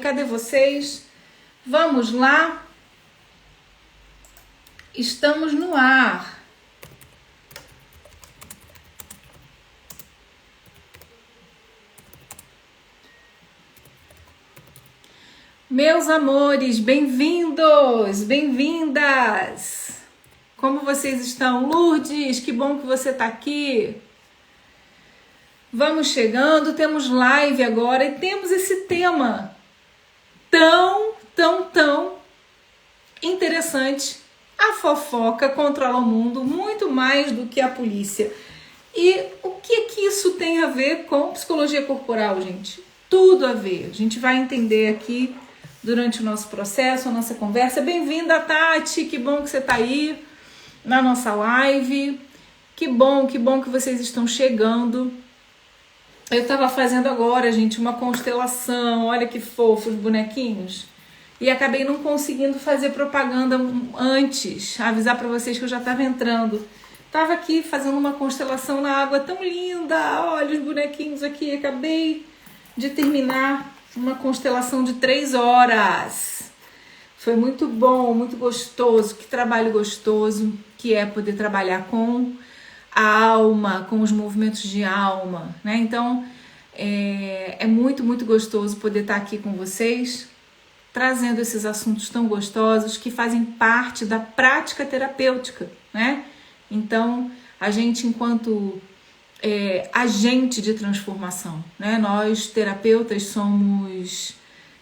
cadê vocês? Vamos lá. Estamos no ar. Meus amores, bem-vindos, bem-vindas. Como vocês estão? Lourdes, que bom que você está aqui. Vamos chegando, temos live agora e temos esse tema tão interessante. A fofoca controla o mundo muito mais do que a polícia. E o que isso tem a ver com psicologia corporal, gente? Tudo a ver. A gente vai entender aqui durante o nosso processo, a nossa conversa. Bem-vinda, Tati, que bom que você está aí na nossa live. Que bom que vocês estão chegando. Eu estava fazendo agora, gente, uma constelação. Olha que fofos bonequinhos. E acabei não conseguindo fazer propaganda antes, avisar para vocês que eu já estava entrando. Tava aqui fazendo uma constelação na água tão linda. Olha os bonequinhos aqui. Acabei de terminar uma constelação de 3 horas. Foi muito bom, muito gostoso. Que trabalho gostoso que é poder trabalhar com a alma, com os movimentos de alma, né? Então, é muito gostoso poder estar aqui com vocês, trazendo esses assuntos tão gostosos que fazem parte da prática terapêutica, né? Então, a gente, enquanto agente de transformação, né? Nós, terapeutas, somos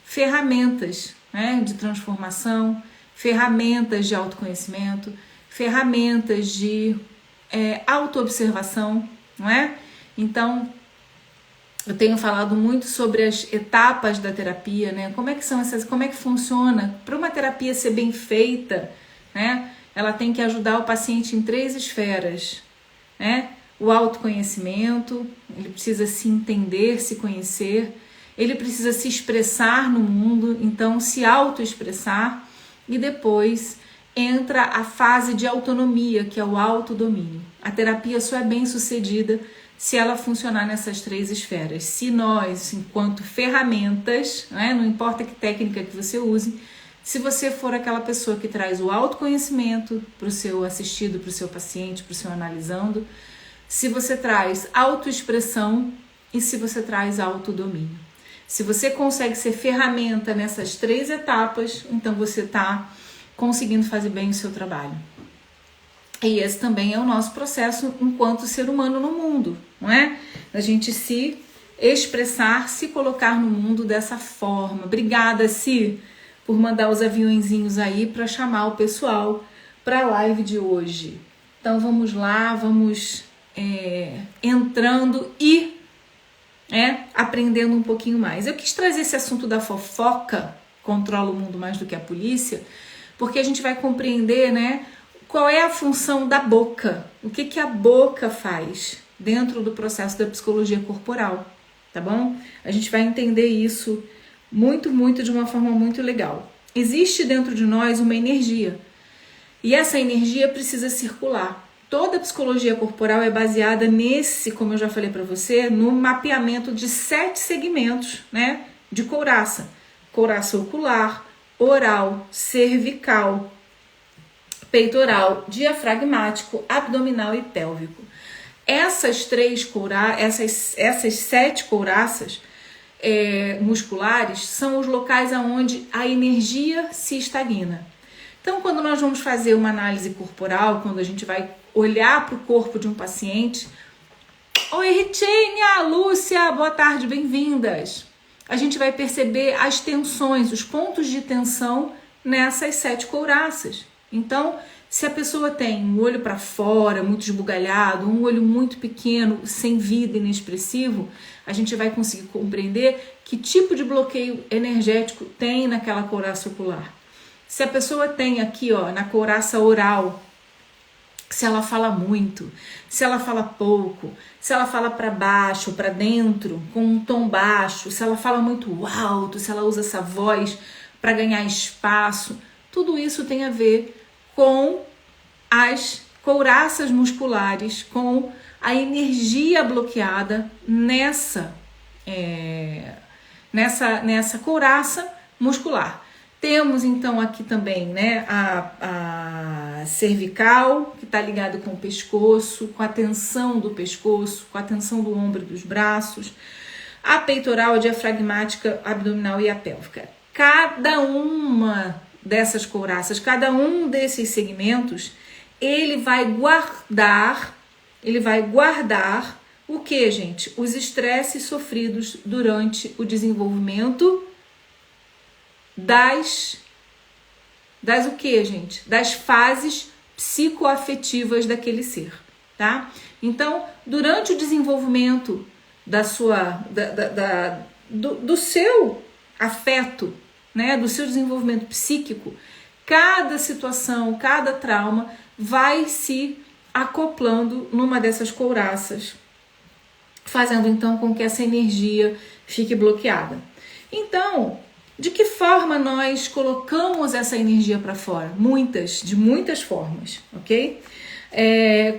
ferramentas, né? De transformação, ferramentas de autoconhecimento, ferramentas de autoobservação, não é? Então, eu tenho falado muito sobre as etapas da terapia, né? Como é que funciona? Para uma terapia ser bem feita, né? Ela tem que ajudar o paciente em 3 esferas, né? O autoconhecimento, ele precisa se entender, se conhecer, ele precisa se expressar no mundo, então se autoexpressar, e depois entra a fase de autonomia, que é o autodomínio. A terapia só é bem sucedida se ela funcionar nessas 3 esferas. Se nós, enquanto ferramentas, né, não importa que técnica que você use, se você for aquela pessoa que traz o autoconhecimento para o seu assistido, para o seu paciente, para o seu analisando, se você traz autoexpressão e se você traz autodomínio. Se você consegue ser ferramenta nessas 3 etapas, então você está conseguindo fazer bem o seu trabalho. E esse também é o nosso processo enquanto ser humano no mundo, não é? A gente se expressar, se colocar no mundo dessa forma. Obrigada, Si, por mandar os aviõezinhos aí para chamar o pessoal para a live de hoje. Então vamos lá, vamos entrando e aprendendo um pouquinho mais. Eu quis trazer esse assunto da fofoca, controla o mundo mais do que a polícia, porque a gente vai compreender, né, qual é a função da boca, o que a boca faz dentro do processo da psicologia corporal, tá bom? A gente vai entender isso muito de uma forma muito legal. Existe dentro de nós uma energia, e essa energia precisa circular. Toda a psicologia corporal é baseada nesse, como eu já falei para você, no mapeamento de 7 segmentos, né, de couraça. Couraça ocular, oral, cervical, peitoral, diafragmático, abdominal e pélvico. Essas 7 couraças musculares são os locais onde a energia se estagna. Então, quando nós vamos fazer uma análise corporal, quando a gente vai olhar para o corpo de um paciente... Oi, Ritinha, Lúcia, boa tarde, bem-vindas! A gente vai perceber as tensões, os pontos de tensão nessas 7 couraças. Então, se a pessoa tem um olho para fora, muito esbugalhado, um olho muito pequeno, sem vida, inexpressivo, a gente vai conseguir compreender que tipo de bloqueio energético tem naquela couraça ocular. Se a pessoa tem aqui, ó, na couraça oral, se ela fala muito, se ela fala pouco, se ela fala para baixo, para dentro, com um tom baixo, se ela fala muito alto, se ela usa essa voz para ganhar espaço, tudo isso tem a ver com as couraças musculares, com a energia bloqueada nessa couraça muscular. Temos então aqui também, né, a cervical, que está ligado com o pescoço, com a tensão do pescoço, com a tensão do ombro e dos braços, a peitoral, a diafragmática, a abdominal e a pélvica. Cada uma dessas couraças, cada um desses segmentos, ele vai guardar o que, gente? Os estresses sofridos durante o desenvolvimento das o que, gente? Das fases psicoafetivas daquele ser, tá? Então, durante o desenvolvimento do seu afeto, né, do seu desenvolvimento psíquico, cada situação, cada trauma vai se acoplando numa dessas couraças, fazendo então com que essa energia fique bloqueada. Então, de que forma nós colocamos essa energia para fora? De muitas formas, ok?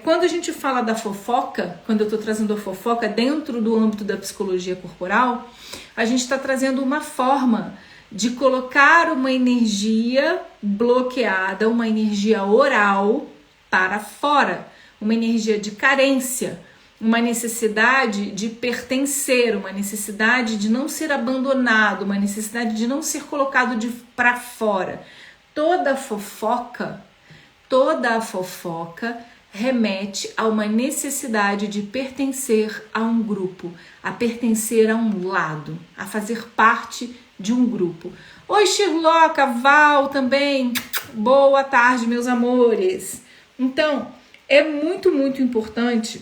Quando a gente fala da fofoca, quando eu estou trazendo a fofoca dentro do âmbito da psicologia corporal, a gente está trazendo uma forma de colocar uma energia bloqueada, uma energia oral para fora, uma energia de carência, uma necessidade de pertencer, uma necessidade de não ser abandonado, uma necessidade de não ser colocado para fora. Toda a fofoca remete a uma necessidade de pertencer a um grupo, a pertencer a um lado, a fazer parte de um grupo. Oi, Shirloca, Val também. Boa tarde, meus amores. Então, é muito, muito importante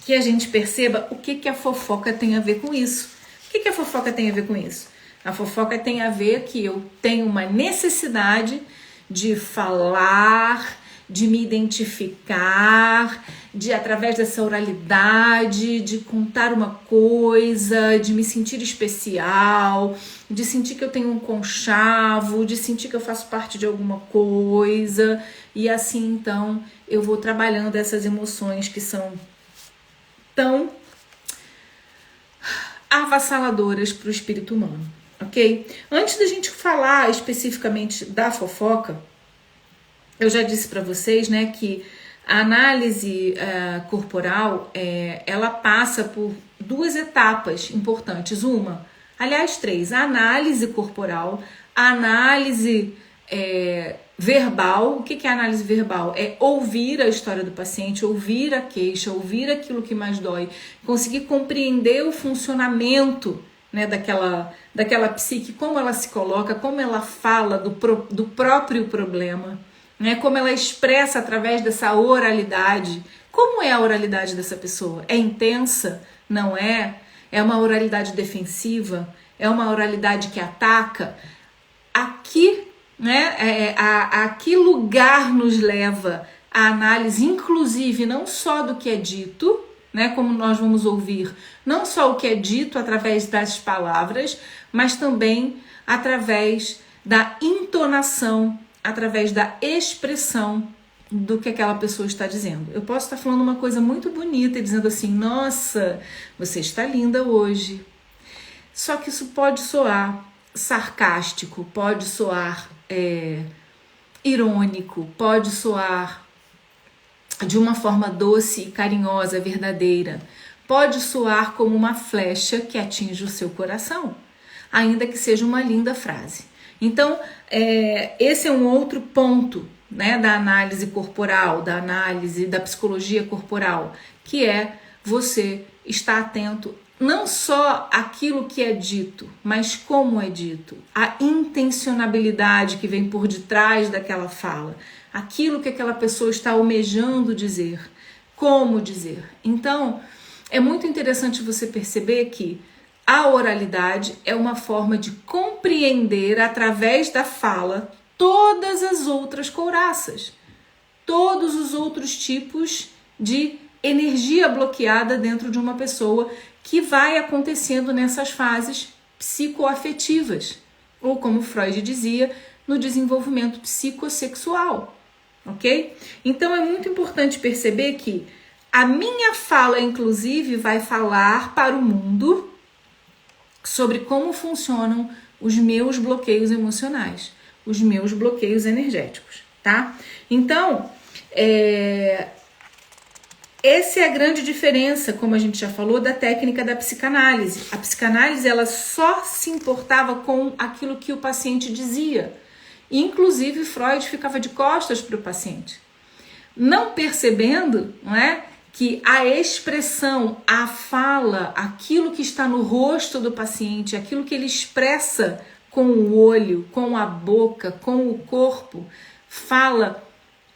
que a gente perceba o que a fofoca tem a ver com isso. O que a fofoca tem a ver com isso? A fofoca tem a ver que eu tenho uma necessidade de falar, de me identificar, de através dessa oralidade, de contar uma coisa, de me sentir especial, de sentir que eu tenho um conchavo, de sentir que eu faço parte de alguma coisa, e assim então eu vou trabalhando essas emoções que são tão avassaladoras para o espírito humano, ok? Antes da gente falar especificamente da fofoca, eu já disse para vocês, né, que a análise corporal, ela passa por duas etapas importantes. Três. A análise corporal, a análise verbal. O que é a análise verbal? É ouvir a história do paciente, ouvir a queixa, ouvir aquilo que mais dói, conseguir compreender o funcionamento, né, daquela psique, como ela se coloca, como ela fala do próprio problema, né, como ela expressa através dessa oralidade. Como é a oralidade dessa pessoa? É intensa? Não é? É uma oralidade defensiva? É uma oralidade que ataca? Aqui, né, a que lugar nos leva a análise, inclusive, não só do que é dito, né, como nós vamos ouvir, não só o que é dito através das palavras, mas também através da entonação, através da expressão do que aquela pessoa está dizendo. Eu posso estar falando uma coisa muito bonita e dizendo assim: nossa, você está linda hoje. Só que isso pode soar sarcástico, pode soar irônico, pode soar de uma forma doce e carinhosa, verdadeira. Pode soar como uma flecha que atinge o seu coração, ainda que seja uma linda frase. Então, esse é um outro ponto, né, da análise corporal, da análise da psicologia corporal, que é você estar atento não só àquilo que é dito, mas como é dito, a intencionalidade que vem por detrás daquela fala, aquilo que aquela pessoa está almejando dizer, como dizer. Então, é muito interessante você perceber que a oralidade é uma forma de compreender através da fala todas as outras couraças, todos os outros tipos de energia bloqueada dentro de uma pessoa que vai acontecendo nessas fases psicoafetivas, ou como Freud dizia, no desenvolvimento psicossexual, ok? Então é muito importante perceber que a minha fala, inclusive, vai falar para o mundo sobre como funcionam os meus bloqueios emocionais, os meus bloqueios energéticos, tá? Então, essa é a grande diferença, como a gente já falou, da técnica da psicanálise. A psicanálise, ela só se importava com aquilo que o paciente dizia. Inclusive, Freud ficava de costas para o paciente, não percebendo, não é, que a expressão, a fala, aquilo que está no rosto do paciente, aquilo que ele expressa com o olho, com a boca, com o corpo, fala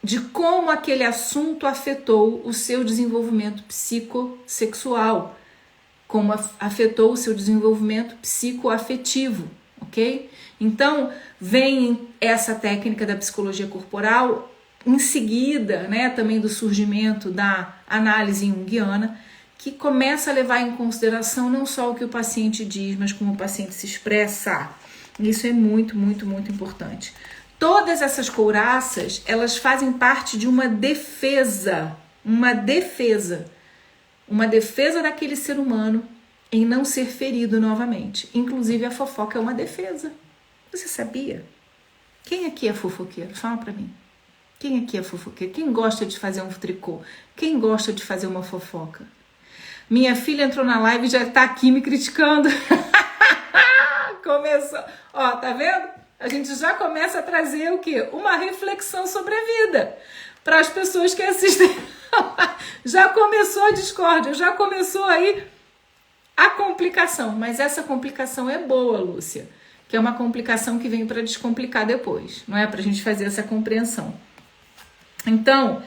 de como aquele assunto afetou o seu desenvolvimento psicossexual, como afetou o seu desenvolvimento psicoafetivo, ok? Então, vem essa técnica da psicologia corporal em seguida, né, também do surgimento da análise junguiana, que começa a levar em consideração não só o que o paciente diz, mas como o paciente se expressa. Isso é muito, muito, muito importante. Todas essas couraças, elas fazem parte de uma defesa daquele ser humano em não ser ferido novamente. Inclusive a fofoca é uma defesa. Você sabia? Quem aqui é fofoqueiro? Fala pra mim. Quem aqui é fofoqueiro? Quem gosta de fazer um tricô? Quem gosta de fazer uma fofoca? Minha filha entrou na live e já tá aqui me criticando. Começou. Ó, tá vendo? A gente já começa a trazer o quê? Uma reflexão sobre a vida. Para as pessoas que assistem. Já começou a discórdia, já começou aí a complicação. Mas essa complicação é boa, Lúcia. Que é uma complicação que vem para descomplicar depois. Não é para a gente fazer essa compreensão. Então,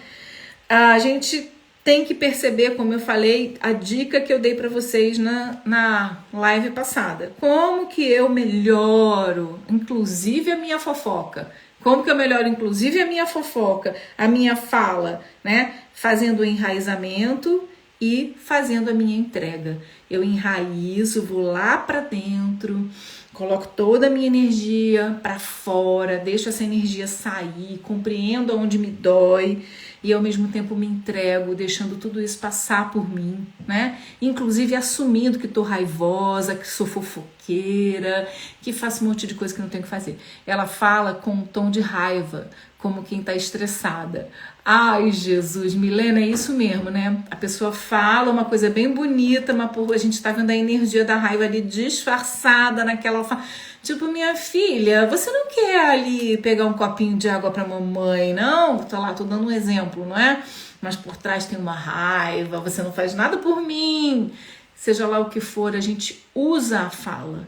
a gente tem que perceber, como eu falei, a dica que eu dei para vocês na live passada. Como que eu melhoro, inclusive, a minha fofoca? Como que eu melhoro, inclusive, a minha fofoca, a minha fala, né? Fazendo o enraizamento e fazendo a minha entrega. Eu enraizo, vou lá para dentro, coloco toda a minha energia para fora, deixo essa energia sair, compreendo onde me dói e ao mesmo tempo me entrego, deixando tudo isso passar por mim, né? Inclusive assumindo que tô raivosa, que sou fofoqueira, que faço um monte de coisa que não tenho que fazer. Ela fala com um tom de raiva, como quem tá estressada. Ai, Jesus, Milena, é isso mesmo, né? A pessoa fala uma coisa bem bonita, mas a gente tá vendo a energia da raiva ali disfarçada naquela fala. Tipo, minha filha, você não quer ali pegar um copinho de água pra mamãe, não? Tô lá, tô dando um exemplo, não é? Mas por trás tem uma raiva, você não faz nada por mim. Seja lá o que for, a gente usa a fala.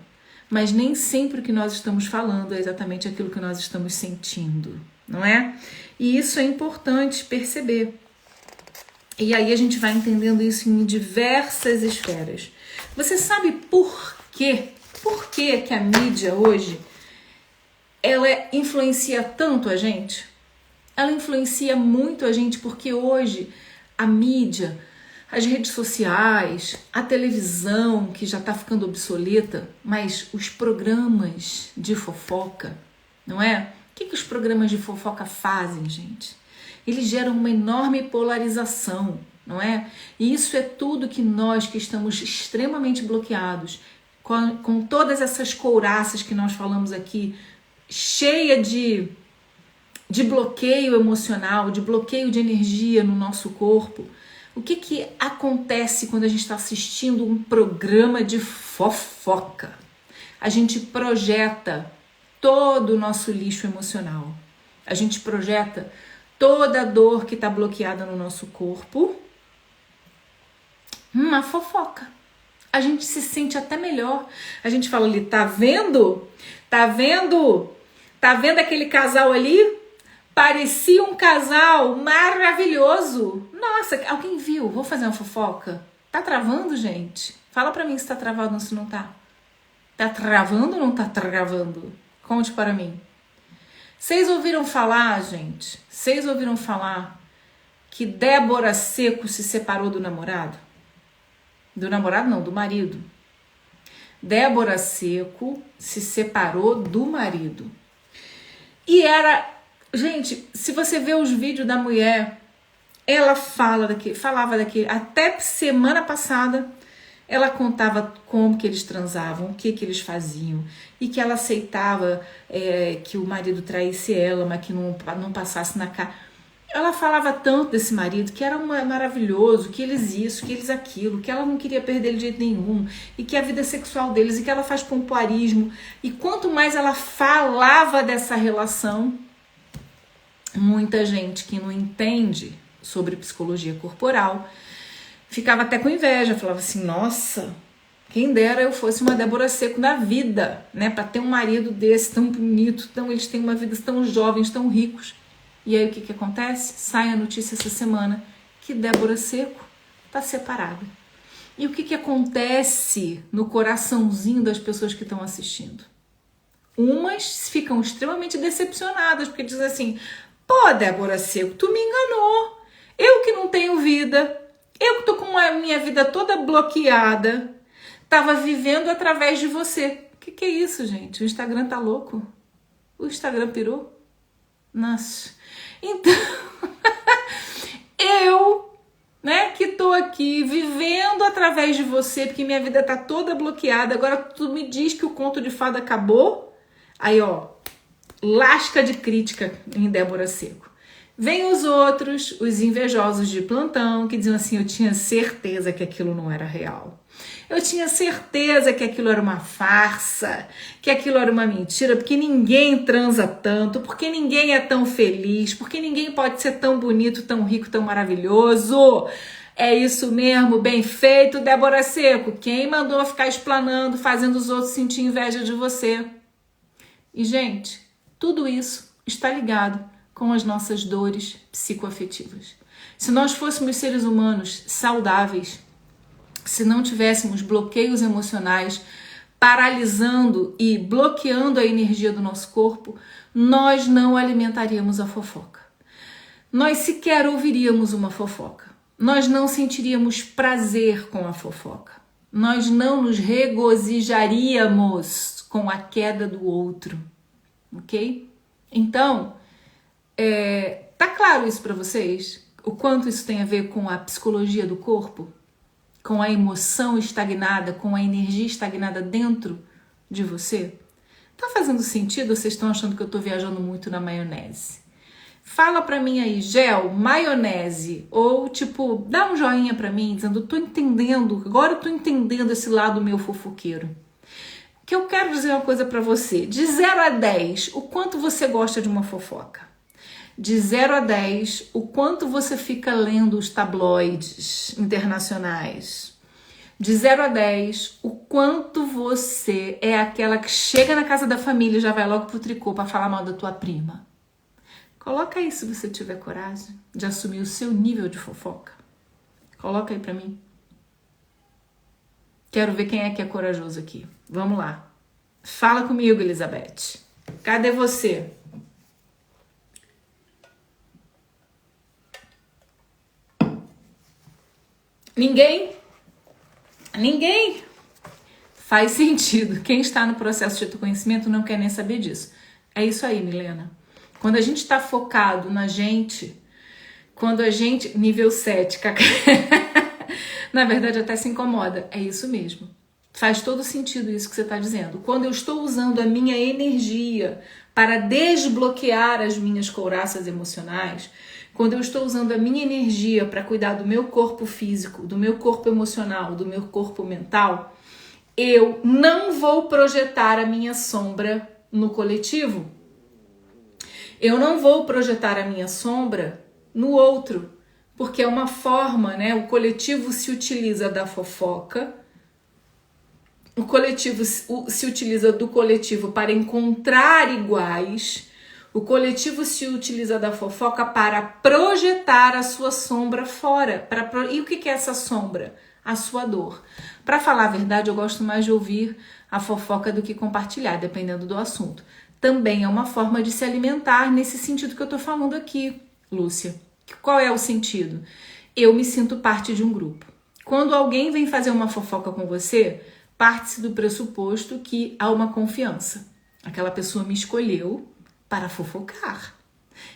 Mas nem sempre o que nós estamos falando é exatamente aquilo que nós estamos sentindo, não é? E isso é importante perceber. E aí a gente vai entendendo isso em diversas esferas. Você sabe por quê? Por que a mídia hoje, ela influencia tanto a gente? Ela influencia muito a gente porque hoje a mídia, as redes sociais, a televisão, que já está ficando obsoleta, mas os programas de fofoca, não é? O que os programas de fofoca fazem, gente? Eles geram uma enorme polarização, não é? E isso é tudo que nós que estamos extremamente bloqueados, com todas essas couraças que nós falamos aqui, cheia de bloqueio emocional, de bloqueio de energia no nosso corpo. O que acontece quando a gente está assistindo um programa de fofoca? A gente projeta todo o nosso lixo emocional. A gente projeta toda a dor que está bloqueada no nosso corpo. Uma fofoca. A gente se sente até melhor. A gente fala ali, tá vendo? Tá vendo? Tá vendo aquele casal ali? Parecia um casal maravilhoso. Nossa, alguém viu? Vou fazer uma fofoca. Tá travando, gente? Fala pra mim se tá travado ou se não tá. Tá travando ou não tá travando? Conte para mim. Vocês ouviram falar, gente? Vocês ouviram falar que Débora Seco se separou do namorado? Do namorado não, do marido. Débora Seco se separou do marido. E era... Gente, se você vê os vídeos da mulher, ela falava daquele... Até semana passada, Ela contava como que eles transavam, o que eles faziam, e que ela aceitava que o marido traísse ela, mas que não passasse na cara. Ela falava tanto desse marido, que era maravilhoso, que eles isso, que eles aquilo, que ela não queria perder ele de jeito nenhum, e que a vida sexual deles, e que ela faz pompoarismo. E quanto mais ela falava dessa relação, muita gente que não entende sobre psicologia corporal ficava até com inveja, falava assim, nossa, quem dera eu fosse uma Débora Seco da vida, né, para ter um marido desse tão bonito, eles têm uma vida tão jovens, tão ricos. E aí o que acontece? Sai a notícia essa semana que Débora Seco está separada. E o que acontece no coraçãozinho das pessoas que estão assistindo? Umas ficam extremamente decepcionadas, porque dizem assim, pô, Débora Seco, tu me enganou. Eu que não tenho vida, eu que tô com a minha vida toda bloqueada, tava vivendo através de você. O que é isso, gente? O Instagram tá louco? O Instagram pirou? Nossa. Então, eu, né, que tô aqui vivendo através de você, porque minha vida tá toda bloqueada, agora tu me diz que o conto de fada acabou? Aí, ó, lasca de crítica em Débora Seco. Vem os outros, os invejosos de plantão, que diziam assim, eu tinha certeza que aquilo não era real. Eu tinha certeza que aquilo era uma farsa, que aquilo era uma mentira, porque ninguém transa tanto, porque ninguém é tão feliz, porque ninguém pode ser tão bonito, tão rico, tão maravilhoso. É isso mesmo, bem feito, Débora Seco. Quem mandou ficar explanando, fazendo os outros sentir inveja de você? E, gente, tudo isso está ligado com as nossas dores psicoafetivas. Se nós fôssemos seres humanos saudáveis, se não tivéssemos bloqueios emocionais paralisando e bloqueando a energia do nosso corpo, nós não alimentaríamos a fofoca. Nós sequer ouviríamos uma fofoca. Nós não sentiríamos prazer com a fofoca. Nós não nos regozijaríamos com a queda do outro, ok? Então, tá claro isso para vocês? O quanto isso tem a ver com a psicologia do corpo? Com a emoção estagnada, com a energia estagnada dentro de você? Tá fazendo sentido ou vocês estão achando que eu tô viajando muito na maionese? Fala pra mim aí, gel, maionese, ou tipo, dá um joinha pra mim, dizendo, tô entendendo, agora eu tô entendendo esse lado meu fofoqueiro. Que eu quero dizer uma coisa pra você, de 0 a 10, o quanto você gosta de uma fofoca? De 0 a 10, o quanto você fica lendo os tabloides internacionais? De 0 a 10, o quanto você é aquela que chega na casa da família e já vai logo pro tricô pra falar mal da tua prima? Coloca aí se você tiver coragem de assumir o seu nível de fofoca. Coloca aí pra mim. Quero ver quem é que é corajoso aqui. Vamos lá. Fala comigo, Elizabeth. Cadê você? Ninguém? Ninguém? Faz sentido. Quem está no processo de autoconhecimento não quer nem saber disso. É isso aí, Milena. Quando a gente está focado na gente, quando a gente... Nível 7, na verdade até se incomoda. É isso mesmo. Faz todo sentido isso que você está dizendo. Quando eu estou usando a minha energia para desbloquear as minhas couraças emocionais, quando eu estou usando a minha energia para cuidar do meu corpo físico, do meu corpo emocional, do meu corpo mental, eu não vou projetar a minha sombra no coletivo. Eu não vou projetar a minha sombra no outro, porque é uma forma, né? O coletivo se utiliza da fofoca, o coletivo se utiliza do coletivo para encontrar iguais, o coletivo se utiliza da fofoca para projetar a sua sombra fora. E o que é essa sombra? A sua dor. Para falar a verdade, eu gosto mais de ouvir a fofoca do que compartilhar, dependendo do assunto. Também é uma forma de se alimentar nesse sentido que eu tô falando aqui, Lúcia. Qual é o sentido? Eu me sinto parte de um grupo. Quando alguém vem fazer uma fofoca com você, parte-se do pressuposto que há uma confiança. Aquela pessoa me escolheu para fofocar.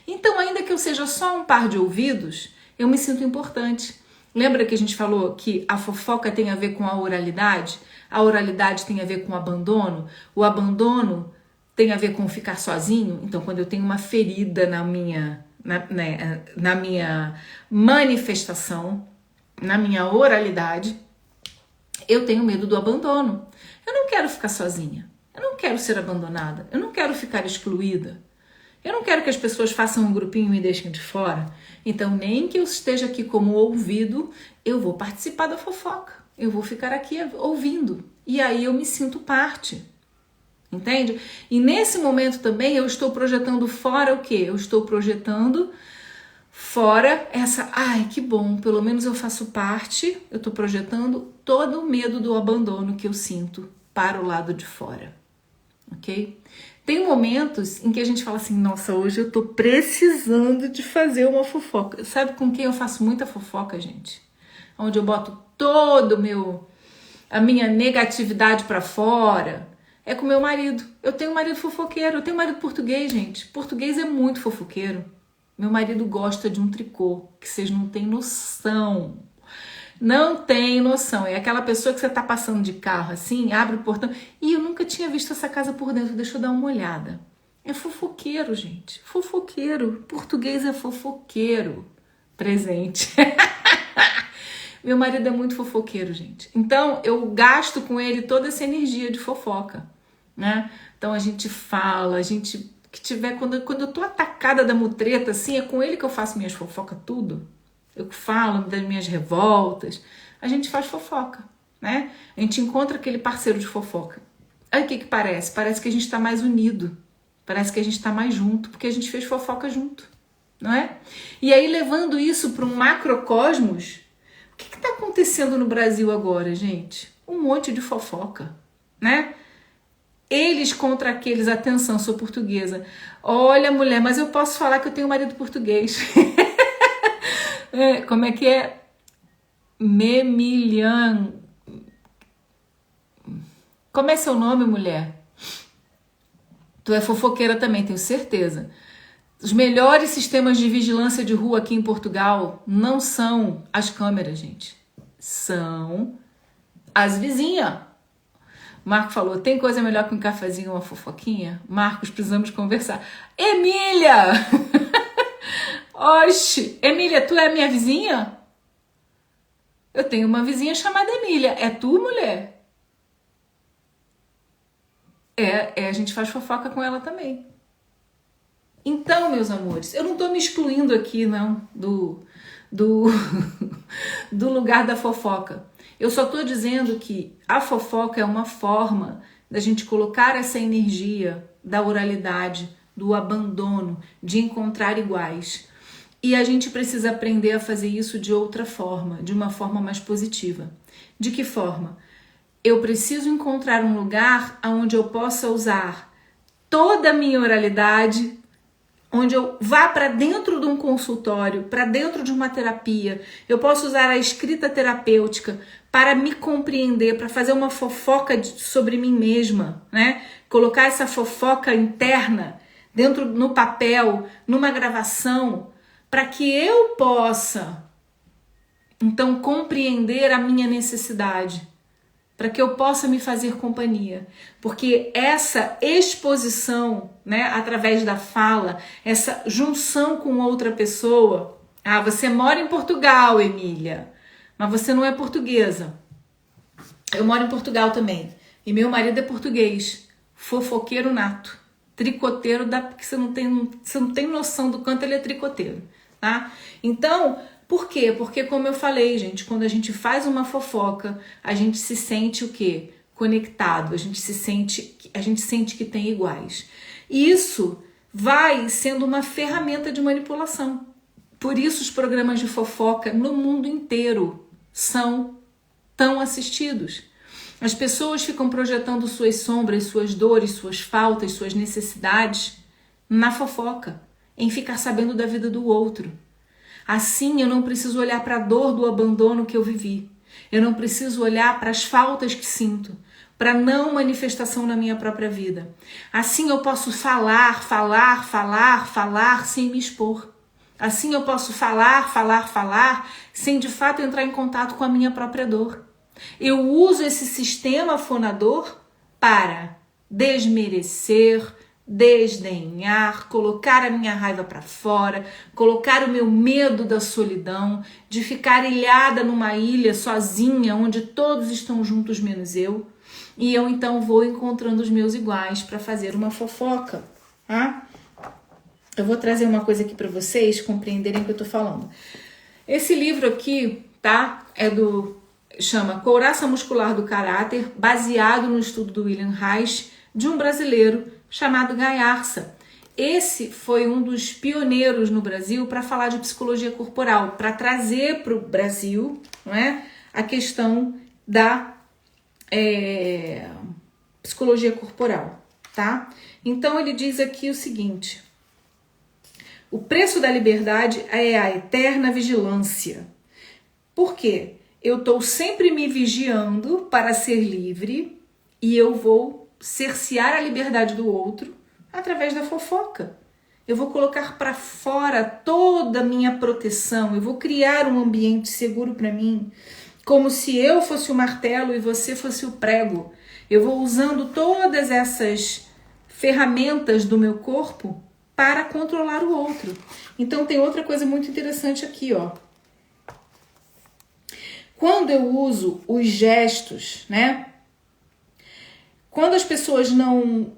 Então, ainda que eu seja só um par de ouvidos, eu me sinto importante. Lembra que a gente falou que a fofoca tem a ver com a oralidade? A oralidade tem a ver com o abandono tem a ver com ficar sozinho. Então, quando eu tenho uma ferida na minha manifestação, na minha oralidade, eu tenho medo do abandono. Eu não quero ficar sozinha, eu não quero ser abandonada, eu não quero ficar excluída. Eu não quero que as pessoas façam um grupinho e me deixem de fora. Então, nem que eu esteja aqui como ouvido, eu vou participar da fofoca. Eu vou ficar aqui ouvindo. E aí eu me sinto parte. Entende? E nesse momento também eu estou projetando fora o quê? Eu estou projetando fora essa... Ai, que bom, pelo menos eu faço parte. Eu estou projetando todo o medo do abandono que eu sinto para o lado de fora. Ok? Tem momentos em que a gente fala assim, nossa, hoje eu tô precisando de fazer uma fofoca. Sabe com quem eu faço muita fofoca, gente? Onde eu boto a minha negatividade pra fora. É com meu marido. Eu tenho um marido fofoqueiro, eu tenho um marido português, gente. Português é muito fofoqueiro. Meu marido gosta de um tricô, que vocês não têm noção. Não tem noção. É aquela pessoa que você tá passando de carro assim, abre o portão. E eu nunca tinha visto essa casa por dentro. Deixa eu dar uma olhada. É fofoqueiro, gente. Fofoqueiro. Português é fofoqueiro. Presente. Meu marido é muito fofoqueiro, gente. Então, eu gasto com ele toda essa energia de fofoca, né? Então, a gente fala, quando eu tô atacada da mutreta, assim, é com ele que eu faço minhas fofocas tudo. Eu falo das minhas revoltas. A gente faz fofoca, né? A gente encontra aquele parceiro de fofoca. Aí o que parece? Parece que a gente tá mais unido. Parece que a gente tá mais junto, porque a gente fez fofoca junto, não é? E aí, levando isso para um macrocosmos, o que tá acontecendo no Brasil agora, gente? Um monte de fofoca, né? Eles contra aqueles, atenção, sou portuguesa. Olha, mulher, mas eu posso falar que eu tenho um marido português. Como é que é? Memilian. Como é seu nome, mulher? Tu é fofoqueira também, tenho certeza. Os melhores sistemas de vigilância de rua aqui em Portugal não são as câmeras, gente. São as vizinhas. Marco falou, tem coisa melhor que um cafezinho ou uma fofoquinha? Marcos, precisamos conversar. Emília! Oxe, Emília, tu é minha vizinha? Eu tenho uma vizinha chamada Emília. É tu, mulher? A gente faz fofoca com ela também. Então, meus amores, eu não tô me excluindo aqui, não, do lugar da fofoca. Eu só tô dizendo que a fofoca é uma forma da gente colocar essa energia da oralidade, do abandono, de encontrar iguais. E a gente precisa aprender a fazer isso de outra forma, de uma forma mais positiva. De que forma? Eu preciso encontrar um lugar onde eu possa usar toda a minha oralidade, onde eu vá para dentro de um consultório, para dentro de uma terapia. Eu posso usar a escrita terapêutica para me compreender, para fazer uma fofoca sobre mim mesma, né? Colocar essa fofoca interna dentro no papel, numa gravação, para que eu possa, então, compreender a minha necessidade, para que eu possa me fazer companhia. Porque essa exposição, né, através da fala, essa junção com outra pessoa... Ah, você mora em Portugal, Emília, mas você não é portuguesa. Eu moro em Portugal também. E meu marido é português, fofoqueiro nato, tricoteiro, porque você não tem noção do quanto ele é tricoteiro. Tá? Então, por quê? Porque, como eu falei, gente, quando a gente faz uma fofoca, a gente se sente o quê? Conectado, a gente sente que tem iguais. E isso vai sendo uma ferramenta de manipulação. Por isso os programas de fofoca no mundo inteiro são tão assistidos. As pessoas ficam projetando suas sombras, suas dores, suas faltas, suas necessidades na fofoca, em ficar sabendo da vida do outro. Assim, eu não preciso olhar para a dor do abandono que eu vivi. Eu não preciso olhar para as faltas que sinto, para a não manifestação na minha própria vida. Assim, eu posso falar sem me expor. Assim eu posso falar, sem de fato entrar em contato com a minha própria dor. Eu uso esse sistema fonador para desmerecer, desdenhar, colocar a minha raiva para fora, colocar o meu medo da solidão, de ficar ilhada numa ilha sozinha, onde todos estão juntos menos eu. E eu então vou encontrando os meus iguais para fazer uma fofoca, tá? Eu vou trazer uma coisa aqui para vocês compreenderem o que eu tô falando. Esse livro aqui, tá? Chama Couraça Muscular do Caráter, baseado no estudo do William Reich, de um brasileiro chamado Gaiarsa. Esse foi um dos pioneiros no Brasil para falar de psicologia corporal, para trazer para o Brasil, não é, a questão da psicologia corporal, tá? Então ele diz aqui o seguinte: o preço da liberdade é a eterna vigilância. Por quê? Eu estou sempre me vigiando para ser livre e eu vou cercear a liberdade do outro através da fofoca. Eu vou colocar para fora toda a minha proteção, eu vou criar um ambiente seguro para mim, como se eu fosse o martelo e você fosse o prego. Eu vou usando todas essas ferramentas do meu corpo para controlar o outro. Então tem outra coisa muito interessante aqui, ó. Quando eu uso os gestos, né? Quando as pessoas não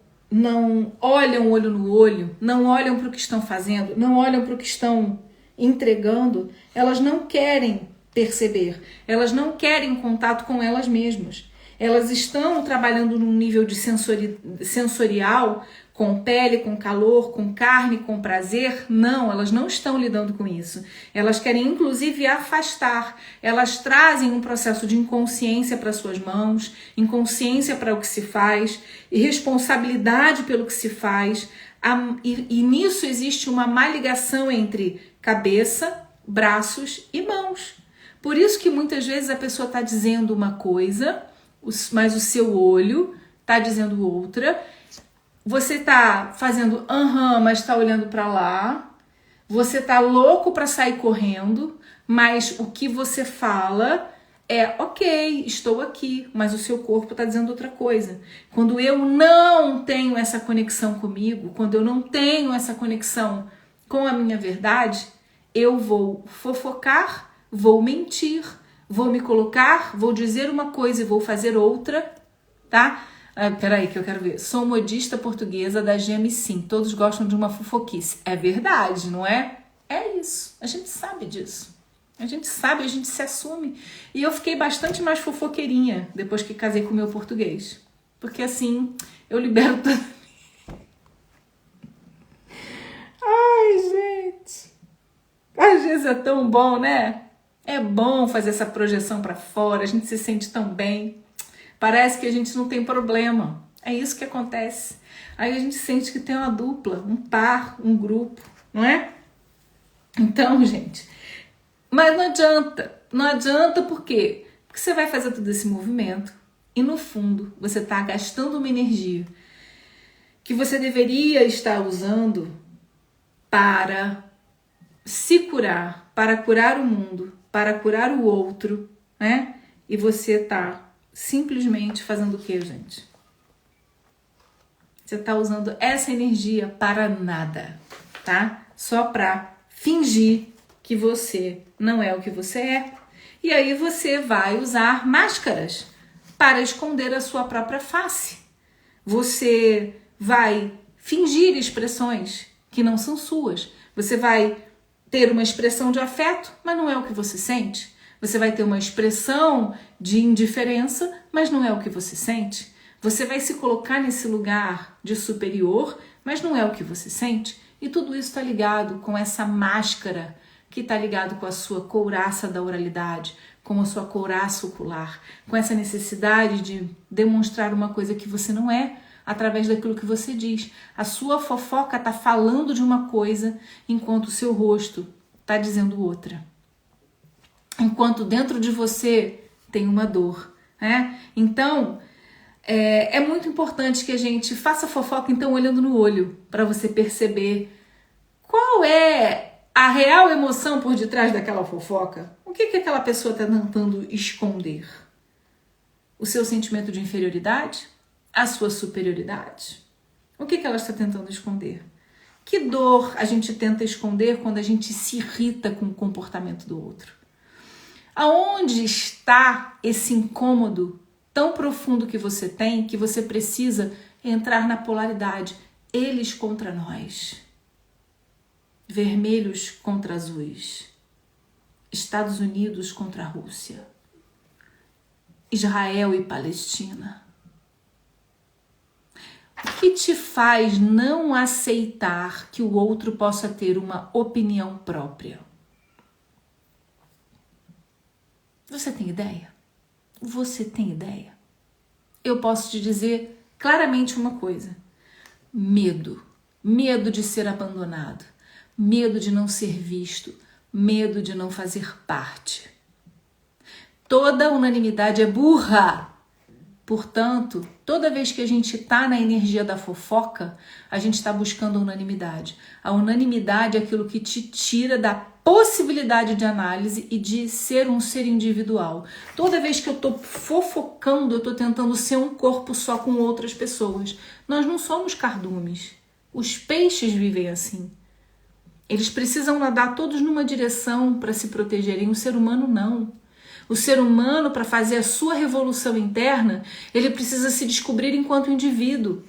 olham olho no olho, não olham para o que estão fazendo, não olham para o que estão entregando, elas não querem perceber, elas não querem contato com elas mesmas. Elas estão trabalhando num nível de sensorial, com pele, com calor, com carne, com prazer. Não, elas não estão lidando com isso. Elas querem inclusive afastar. Elas trazem um processo de inconsciência para suas mãos, inconsciência para o que se faz, irresponsabilidade pelo que se faz. E nisso existe uma má ligação entre cabeça, braços e mãos. Por isso que muitas vezes a pessoa está dizendo uma coisa, mas o seu olho está dizendo outra. Você tá fazendo mas tá olhando para lá. Você tá louco para sair correndo, mas o que você fala é ok, estou aqui, mas o seu corpo tá dizendo outra coisa. Quando eu não tenho essa conexão comigo, quando eu não tenho essa conexão com a minha verdade, eu vou fofocar, vou mentir, vou me colocar, vou dizer uma coisa e vou fazer outra, tá? Peraí que eu quero ver. Sou modista portuguesa da GM Sim. Todos gostam de uma fofoquice. É verdade, não é? É isso. A gente sabe disso. A gente sabe, a gente se assume. E eu fiquei bastante mais fofoqueirinha depois que casei com o meu português. Porque assim, eu libero tudo. Ai, gente. Às vezes é tão bom, né? É bom fazer essa projeção pra fora. A gente se sente tão bem. Parece que a gente não tem problema. É isso que acontece. Aí a gente sente que tem uma dupla, um par, um grupo, não é? Então, gente, mas não adianta. Não adianta por quê? Porque você vai fazer todo esse movimento e no fundo você está gastando uma energia que você deveria estar usando para se curar, para curar o mundo, para curar o outro, né? E você está simplesmente fazendo o que, gente? Você tá usando essa energia para nada, tá? Só para fingir que você não é o que você é. E aí você vai usar máscaras para esconder a sua própria face. Você vai fingir expressões que não são suas. Você vai ter uma expressão de afeto, mas não é o que você sente. Você vai ter uma expressão de indiferença, mas não é o que você sente. Você vai se colocar nesse lugar de superior, mas não é o que você sente. E tudo isso está ligado com essa máscara que está ligado com a sua couraça da oralidade, com a sua couraça ocular, com essa necessidade de demonstrar uma coisa que você não é, através daquilo que você diz. A sua fofoca está falando de uma coisa, enquanto o seu rosto está dizendo outra. Enquanto dentro de você tem uma dor, né? Então, é muito importante que a gente faça fofoca, então, olhando no olho, para você perceber qual é a real emoção por detrás daquela fofoca? O que aquela pessoa está tentando esconder? O seu sentimento de inferioridade? A sua superioridade? O que ela está tentando esconder? Que dor a gente tenta esconder quando a gente se irrita com o comportamento do outro? Aonde está esse incômodo tão profundo que você tem, que você precisa entrar na polaridade? Eles contra nós. Vermelhos contra azuis. Estados Unidos contra a Rússia. Israel e Palestina. O que te faz não aceitar que o outro possa ter uma opinião própria? Você tem ideia? Você tem ideia? Eu posso te dizer claramente uma coisa. Medo. Medo de ser abandonado. Medo de não ser visto. Medo de não fazer parte. Toda unanimidade é burra. Portanto, toda vez que a gente está na energia da fofoca, a gente está buscando a unanimidade. A unanimidade é aquilo que te tira da possibilidade de análise e de ser um ser individual. Toda vez que eu estou fofocando, eu estou tentando ser um corpo só com outras pessoas. Nós não somos cardumes. Os peixes vivem assim. Eles precisam nadar todos numa direção para se protegerem. O ser humano não. O ser humano, para fazer a sua revolução interna, ele precisa se descobrir enquanto indivíduo.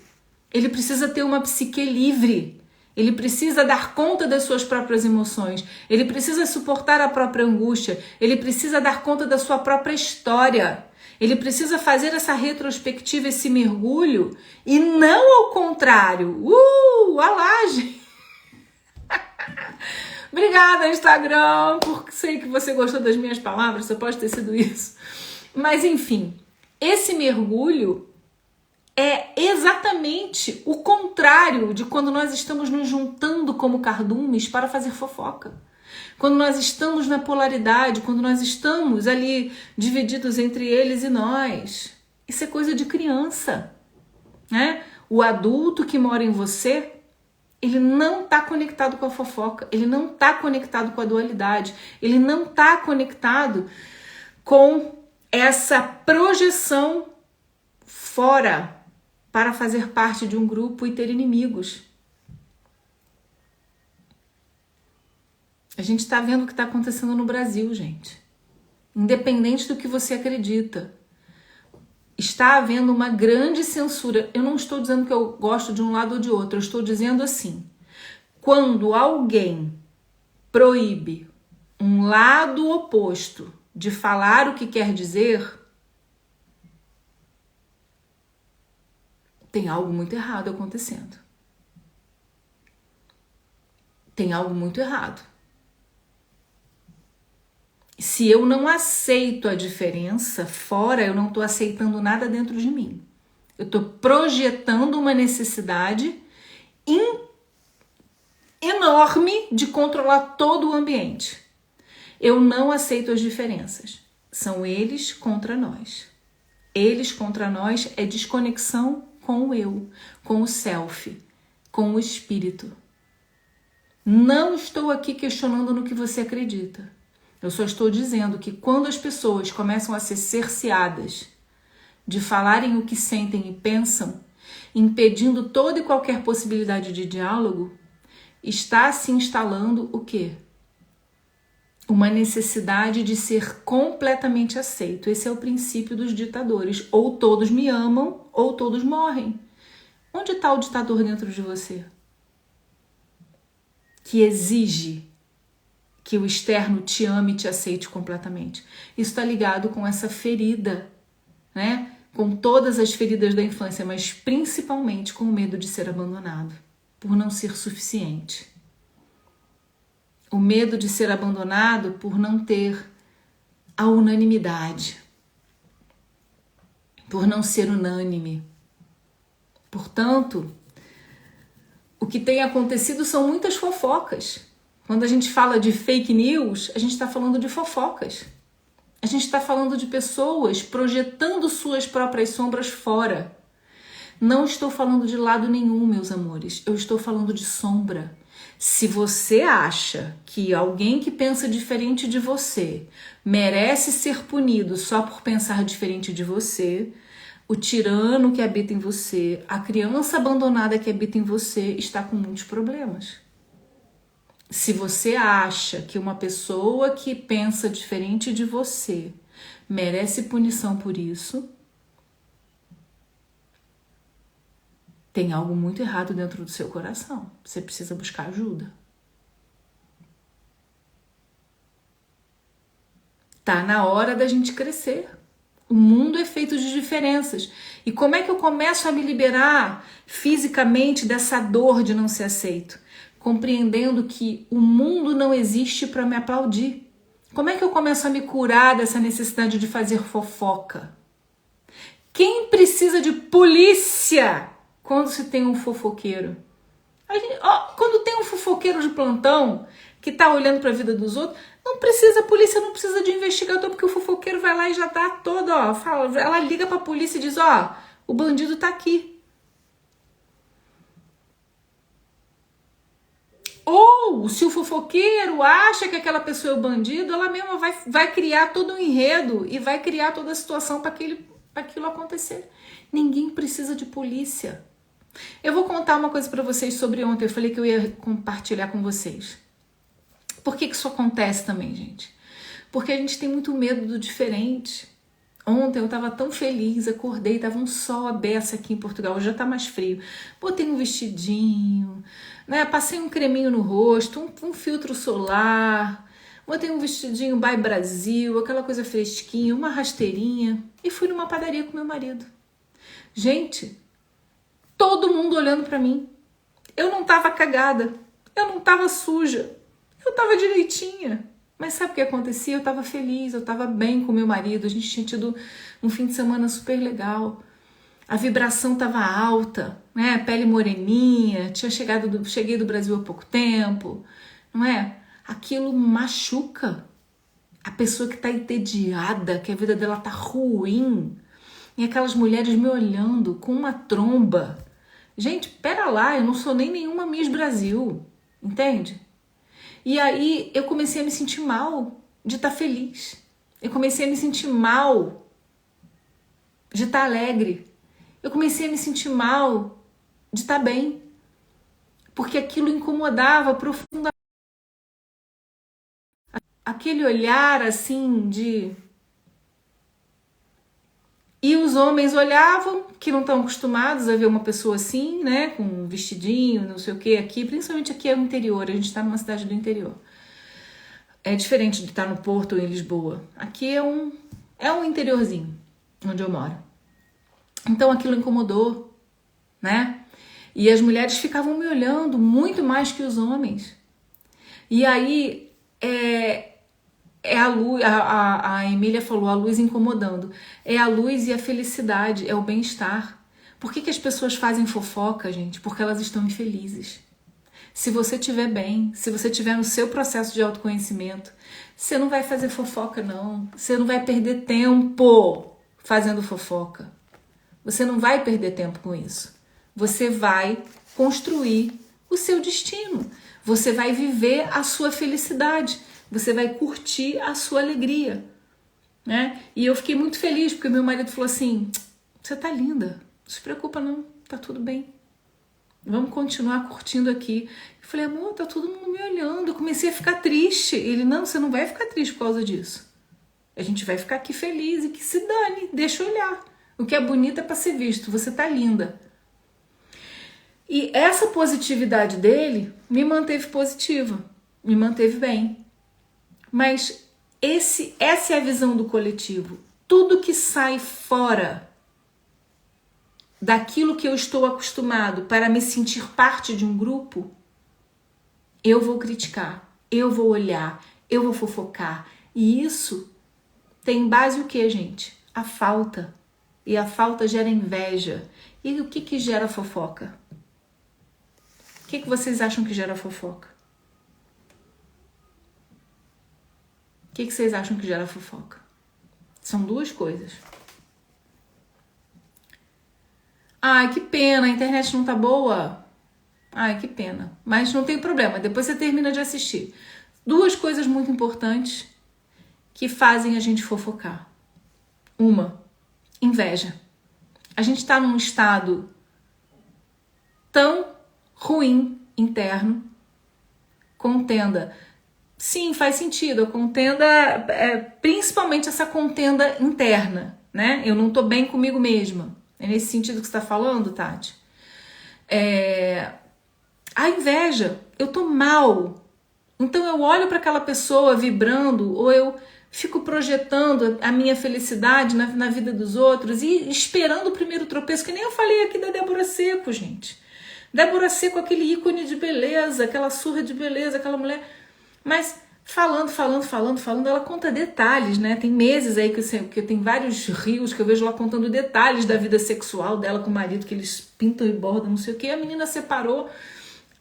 Ele precisa ter uma psique livre. Ele precisa dar conta das suas próprias emoções. Ele precisa suportar a própria angústia. Ele precisa dar conta da sua própria história. Ele precisa fazer essa retrospectiva, esse mergulho, e não ao contrário. A laje! Obrigada, Instagram, porque sei que você gostou das minhas palavras, só pode ter sido isso. Mas, enfim, esse mergulho é exatamente o contrário de quando nós estamos nos juntando como cardumes para fazer fofoca. Quando nós estamos na polaridade, quando nós estamos ali divididos entre eles e nós. Isso é coisa de criança, né? O adulto que mora em você, ele não está conectado com a fofoca, ele não está conectado com a dualidade, ele não está conectado com essa projeção fora para fazer parte de um grupo e ter inimigos. A gente está vendo o que está acontecendo no Brasil, gente. Independente do que você acredita. Está havendo uma grande censura. Eu não estou dizendo que eu gosto de um lado ou de outro. Eu estou dizendo assim. Quando alguém proíbe um lado oposto de falar o que quer dizer, tem algo muito errado acontecendo. Tem algo muito errado. Se eu não aceito a diferença fora, eu não estou aceitando nada dentro de mim. Eu estou projetando uma necessidade enorme de controlar todo o ambiente. Eu não aceito as diferenças. São eles contra nós. Eles contra nós é desconexão com o eu, com o self, com o espírito. Não estou aqui questionando no que você acredita. Eu só estou dizendo que quando as pessoas começam a ser cerceadas de falarem o que sentem e pensam, impedindo toda e qualquer possibilidade de diálogo, está se instalando o quê? Uma necessidade de ser completamente aceito. Esse é o princípio dos ditadores. Ou todos me amam, ou todos morrem. Onde está o ditador dentro de você? Que exige que o externo te ame e te aceite completamente. Isso está ligado com essa ferida, né? Com todas as feridas da infância, mas principalmente com o medo de ser abandonado, por não ser suficiente. O medo de ser abandonado por não ter a unanimidade, por não ser unânime. Portanto, o que tem acontecido são muitas fofocas. Quando a gente fala de fake news, a gente está falando de fofocas. A gente está falando de pessoas projetando suas próprias sombras fora. Não estou falando de lado nenhum, meus amores. Eu estou falando de sombra. Se você acha que alguém que pensa diferente de você merece ser punido só por pensar diferente de você, o tirano que habita em você, a criança abandonada que habita em você está com muitos problemas. Se você acha que uma pessoa que pensa diferente de você merece punição por isso, tem algo muito errado dentro do seu coração. Você precisa buscar ajuda. Tá na hora da gente crescer. O mundo é feito de diferenças. E como é que eu começo a me liberar fisicamente dessa dor de não ser aceito? Compreendendo que o mundo não existe para me aplaudir. Como é que eu começo a me curar dessa necessidade de fazer fofoca? Quem precisa de polícia quando se tem um fofoqueiro? Quando tem um fofoqueiro de plantão que tá olhando para a vida dos outros, não precisa, a polícia não precisa de investigador, porque o fofoqueiro vai lá e já dá todo, ela liga para a polícia e diz, o bandido tá aqui. Ou, se o fofoqueiro acha que aquela pessoa é o bandido, ela mesma vai criar todo um enredo e vai criar toda a situação para aquilo acontecer. Ninguém precisa de polícia. Eu vou contar uma coisa para vocês sobre ontem. Eu falei que eu ia compartilhar com vocês. Por que isso acontece também, gente? Porque a gente tem muito medo do diferente. Ontem eu tava tão feliz, acordei, tava um sol à beça aqui em Portugal, já tá mais frio. Botei um vestidinho, né? Passei um creminho no rosto, um filtro solar, botei um vestidinho by Brasil, aquela coisa fresquinha, uma rasteirinha e fui numa padaria com meu marido. Gente, todo mundo olhando pra mim. Eu não tava cagada, eu não tava suja, eu tava direitinha. Mas sabe o que acontecia? Eu tava feliz, eu tava bem com meu marido, a gente tinha tido um fim de semana super legal. A vibração tava alta, né? Pele moreninha, cheguei do Brasil há pouco tempo, não é? Aquilo machuca a pessoa que tá entediada, que a vida dela tá ruim. E aquelas mulheres me olhando com uma tromba. Gente, pera lá, eu não sou nem nenhuma Miss Brasil, entende? E aí eu comecei a me sentir mal de estar feliz. Eu comecei a me sentir mal de estar alegre. Eu comecei a me sentir mal de estar bem. Porque aquilo incomodava profundamente. Aquele olhar assim de... E os homens olhavam, que não estão acostumados a ver uma pessoa assim, né? Com um vestidinho, não sei o que aqui. Principalmente aqui é o interior, a gente está numa cidade do interior. É diferente de estar no Porto ou em Lisboa. Aqui é um interiorzinho, onde eu moro. Então aquilo incomodou, né? E as mulheres ficavam me olhando muito mais que os homens. E aí a luz, a Emília falou, a luz incomodando. É a luz e a felicidade, é o bem-estar. Por que as pessoas fazem fofoca, gente? Porque elas estão infelizes. Se você estiver bem, se você estiver no seu processo de autoconhecimento, você não vai fazer fofoca, não. Você não vai perder tempo fazendo fofoca. Você não vai perder tempo com isso. Você vai construir o seu destino. Você vai viver a sua felicidade. Você vai curtir a sua alegria, né? E eu fiquei muito feliz porque meu marido falou assim: você tá linda, não se preocupa não, tá tudo bem. Vamos continuar curtindo aqui. Eu falei, amor, tá todo mundo me olhando. Eu comecei a ficar triste. Ele, não, você não vai ficar triste por causa disso. A gente vai ficar aqui feliz e que se dane, deixa eu olhar. O que é bonito é para ser visto, você tá linda. E essa positividade dele me manteve positiva, me manteve bem. Mas essa é a visão do coletivo. Tudo que sai fora daquilo que eu estou acostumado para me sentir parte de um grupo, eu vou criticar, eu vou olhar, eu vou fofocar. E isso tem base o que, gente? A falta. E a falta gera inveja. E o que gera fofoca? O que vocês acham que gera fofoca? O que vocês acham que gera fofoca? São duas coisas. Ai, que pena, a internet não tá boa. Ai, que pena. Mas não tem problema, depois você termina de assistir. Duas coisas muito importantes que fazem a gente fofocar. Uma, inveja. A gente tá num estado tão ruim interno. Contenda. Sim, faz sentido. A contenda, principalmente essa contenda interna, né? Eu não tô bem comigo mesma. É nesse sentido que você tá falando, Tati? A inveja. Eu tô mal. Então eu olho para aquela pessoa vibrando, ou eu fico projetando a minha felicidade na vida dos outros e esperando o primeiro tropeço, que nem eu falei aqui da Débora Seco, gente. Débora Seco, aquele ícone de beleza, aquela surra de beleza, aquela mulher. Mas falando, ela conta detalhes, né? Tem meses aí que tem vários rios que eu vejo lá contando detalhes da vida sexual dela com o marido, que eles pintam e bordam, não sei o que. A menina separou.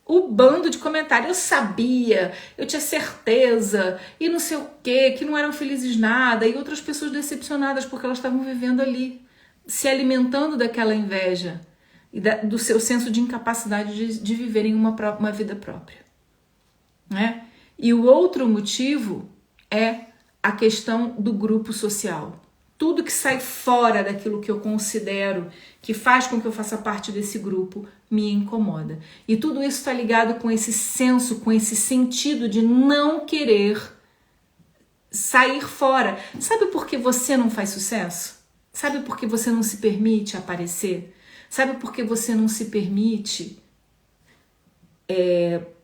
O bando de comentários, eu sabia, eu tinha certeza, e não sei o que não eram felizes nada, e outras pessoas decepcionadas porque elas estavam vivendo ali, se alimentando daquela inveja e do seu senso de incapacidade de viverem uma vida própria, né? E o outro motivo é a questão do grupo social. Tudo que sai fora daquilo que eu considero que faz com que eu faça parte desse grupo me incomoda. E tudo isso está ligado com esse senso, com esse sentido de não querer sair fora. Sabe por que você não faz sucesso? Sabe por que você não se permite aparecer? Sabe por que você não se permite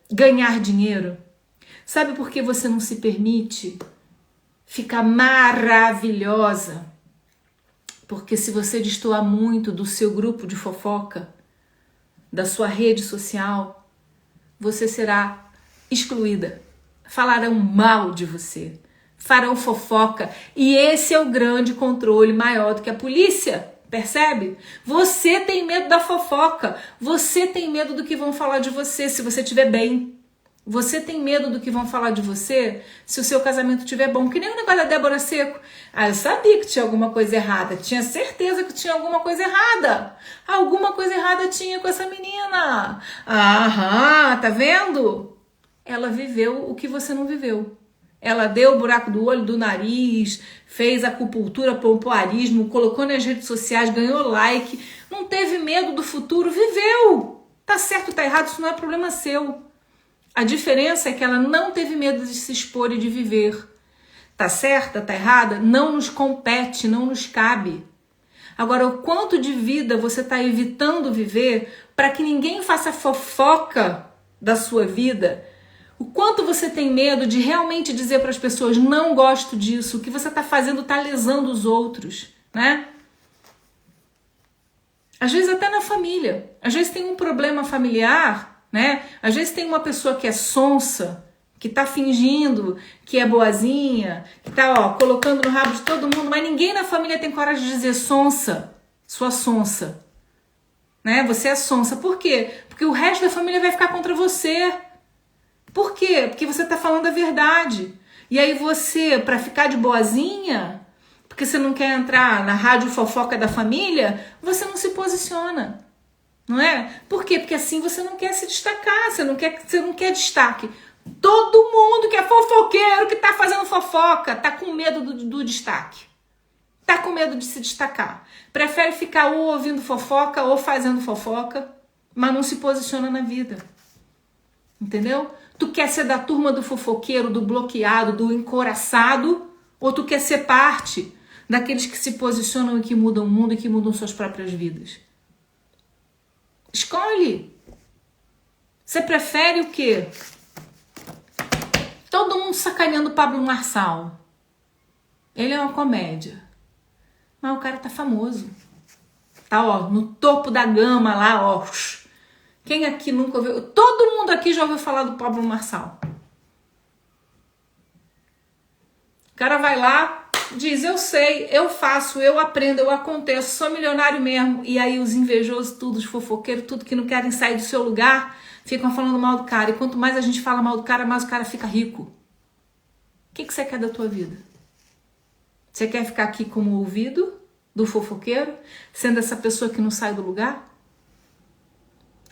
ganhar dinheiro? Sabe por que você não se permite ficar maravilhosa? Porque se você destoar muito do seu grupo de fofoca, da sua rede social, você será excluída. Falarão mal de você, farão fofoca, e esse é o grande controle maior do que a polícia, percebe? Você tem medo da fofoca, você tem medo do que vão falar de você se você estiver bem. Você tem medo do que vão falar de você se o seu casamento estiver bom. Que nem o negócio da Débora Seco. Ah, eu sabia que tinha alguma coisa errada. Tinha certeza que tinha alguma coisa errada. Alguma coisa errada tinha com essa menina. Aham, tá vendo? Ela viveu o que você não viveu. Ela deu o buraco do olho, do nariz, fez acupuntura, pompoarismo, colocou nas redes sociais, ganhou like. Não teve medo do futuro, viveu. Tá certo, tá errado, isso não é problema seu. A diferença é que ela não teve medo de se expor e de viver. Tá certa, tá errada? Não nos compete, não nos cabe. Agora, o quanto de vida você está evitando viver para que ninguém faça fofoca da sua vida? O quanto você tem medo de realmente dizer para as pessoas, não gosto disso, o que você está fazendo está lesando os outros, né? Às vezes até na família. Às vezes tem um problema familiar, né? Às vezes tem uma pessoa que é sonsa, que tá fingindo que é boazinha, que tá colocando no rabo de todo mundo, mas ninguém na família tem coragem de dizer sonsa, sua sonsa, né? Você é sonsa. Por quê? Porque o resto da família vai ficar contra você. Por quê? Porque você tá falando a verdade. E aí você, para ficar de boazinha, porque você não quer entrar na rádio fofoca da família, você não se posiciona. Não é? Por quê? Porque assim você não quer se destacar, você não quer destaque. Todo mundo que é fofoqueiro, que tá fazendo fofoca, tá com medo do destaque. Tá com medo de se destacar. Prefere ficar ou ouvindo fofoca ou fazendo fofoca, mas não se posiciona na vida. Entendeu? Tu quer ser da turma do fofoqueiro, do bloqueado, do encoraçado, ou tu quer ser parte daqueles que se posicionam e que mudam o mundo e que mudam suas próprias vidas? Escolhe. Você prefere o quê? Todo mundo sacaneando o Pablo Marçal. Ele é uma comédia. Mas o cara tá famoso. Tá, no topo da gama lá, Quem aqui nunca ouviu? Todo mundo aqui já ouviu falar do Pablo Marçal. O cara vai lá, diz, eu sei, eu faço, eu aprendo, eu aconteço, sou milionário mesmo. E aí os invejosos, tudo, os fofoqueiros, tudo que não querem sair do seu lugar, ficam falando mal do cara. E quanto mais a gente fala mal do cara, mais o cara fica rico. O que você quer da tua vida? Você quer ficar aqui como ouvido do fofoqueiro, sendo essa pessoa que não sai do lugar?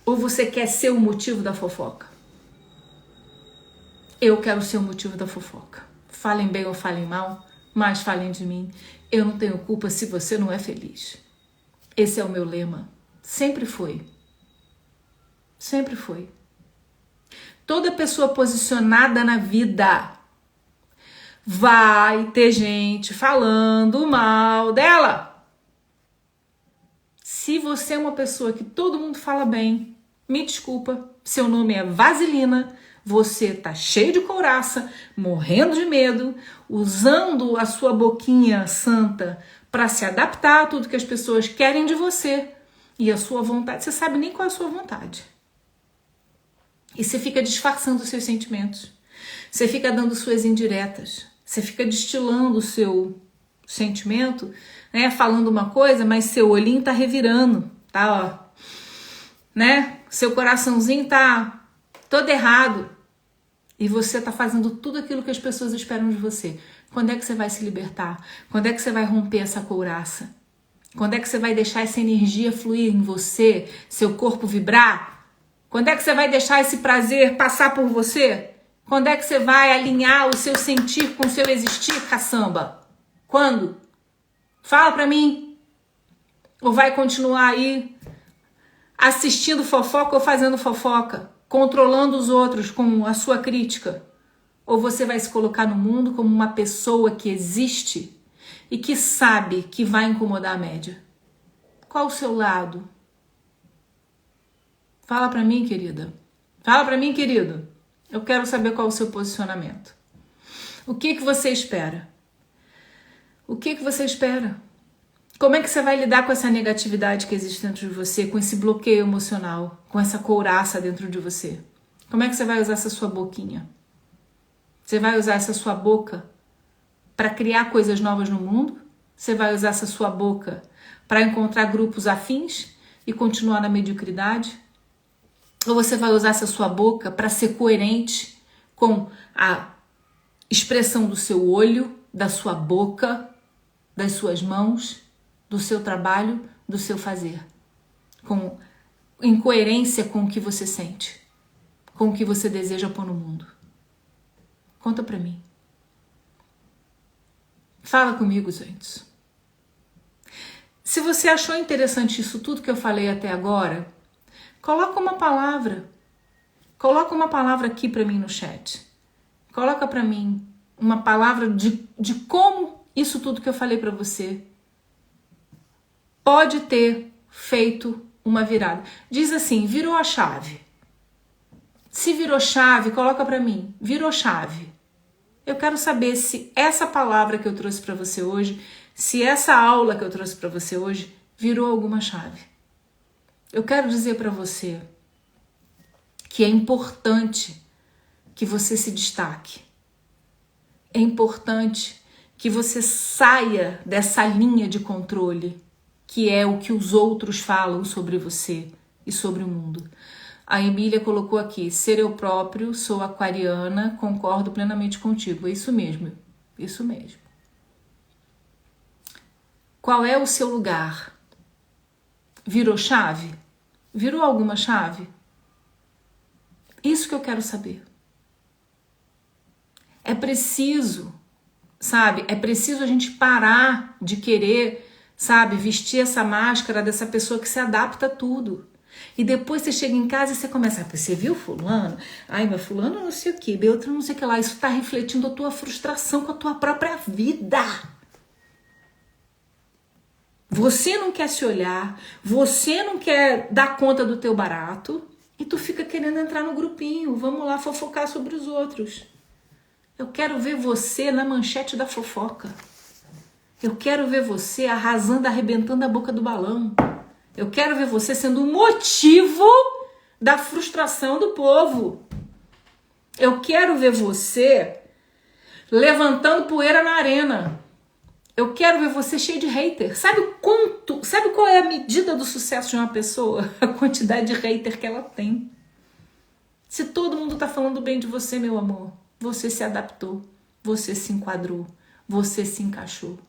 Ou você quer ser o motivo da fofoca? Eu quero ser o motivo da fofoca. Falem bem ou falem mal, mas falem de mim. Eu não tenho culpa se você não é feliz. Esse é o meu lema. Sempre foi. Sempre foi. Toda pessoa posicionada na vida vai ter gente falando mal dela. Se você é uma pessoa que todo mundo fala bem, me desculpa, seu nome é Vaselina, você tá cheio de couraça, morrendo de medo, usando a sua boquinha santa para se adaptar a tudo que as pessoas querem de você e a sua vontade. Você sabe nem qual é a sua vontade. E você fica disfarçando os seus sentimentos. Você fica dando suas indiretas. Você fica destilando o seu sentimento, né? Falando uma coisa, mas seu olhinho tá revirando, tá, ó, né? Seu coraçãozinho tá todo errado. E você tá fazendo tudo aquilo que as pessoas esperam de você. Quando é que você vai se libertar? Quando é que você vai romper essa couraça? Quando é que você vai deixar essa energia fluir em você, seu corpo vibrar? Quando é que você vai deixar esse prazer passar por você? Quando é que você vai alinhar o seu sentir com o seu existir, caçamba? Quando? Fala pra mim. Ou vai continuar aí assistindo fofoca ou fazendo fofoca? Controlando os outros com a sua crítica? Ou você vai se colocar no mundo como uma pessoa que existe e que sabe que vai incomodar a média? Qual o seu lado? Fala pra mim, querida. Fala pra mim, querido. Eu quero saber qual é o seu posicionamento. O que você espera? O que você espera? Como é que você vai lidar com essa negatividade que existe dentro de você, com esse bloqueio emocional, com essa couraça dentro de você? Como é que você vai usar essa sua boquinha? Você vai usar essa sua boca para criar coisas novas no mundo? Você vai usar essa sua boca para encontrar grupos afins e continuar na mediocridade? Ou você vai usar essa sua boca para ser coerente com a expressão do seu olho, da sua boca, das suas mãos, do seu trabalho, do seu fazer? Em coerência com o que você sente, com o que você deseja pôr no mundo. Conta pra mim. Fala comigo, gente. Se você achou interessante isso tudo que eu falei até agora, coloca uma palavra. Coloca uma palavra aqui pra mim no chat. Coloca pra mim uma palavra de como isso tudo que eu falei pra você pode ter feito uma virada. Diz assim, virou a chave. Se virou chave, coloca pra mim. Virou chave. Eu quero saber se essa palavra que eu trouxe pra você hoje, se essa aula que eu trouxe pra você hoje, virou alguma chave. Eu quero dizer pra você que é importante que você se destaque. É importante que você saia dessa linha de controle, que é o que os outros falam sobre você e sobre o mundo. A Emília colocou aqui, ser eu próprio, sou aquariana, concordo plenamente contigo. É isso mesmo, isso mesmo. Qual é o seu lugar? Virou chave? Virou alguma chave? Isso que eu quero saber. É preciso, sabe? É preciso a gente parar de querer, sabe, vestir essa máscara dessa pessoa que se adapta a tudo. E depois você chega em casa e você começa, você viu fulano? Ai, meu fulano não sei o que, Beltrano não sei o que lá. Isso está refletindo a tua frustração com a tua própria vida. Você não quer se olhar, você não quer dar conta do teu barato e tu fica querendo entrar no grupinho. Vamos lá fofocar sobre os outros. Eu quero ver você na manchete da fofoca. Eu quero ver você arrasando, arrebentando a boca do balão. Eu quero ver você sendo o motivo da frustração do povo. Eu quero ver você levantando poeira na arena. Eu quero ver você cheio de hater. Sabe qual é a medida do sucesso de uma pessoa? A quantidade de hater que ela tem. Se todo mundo tá falando bem de você, meu amor, você se adaptou, você se enquadrou, você se encaixou.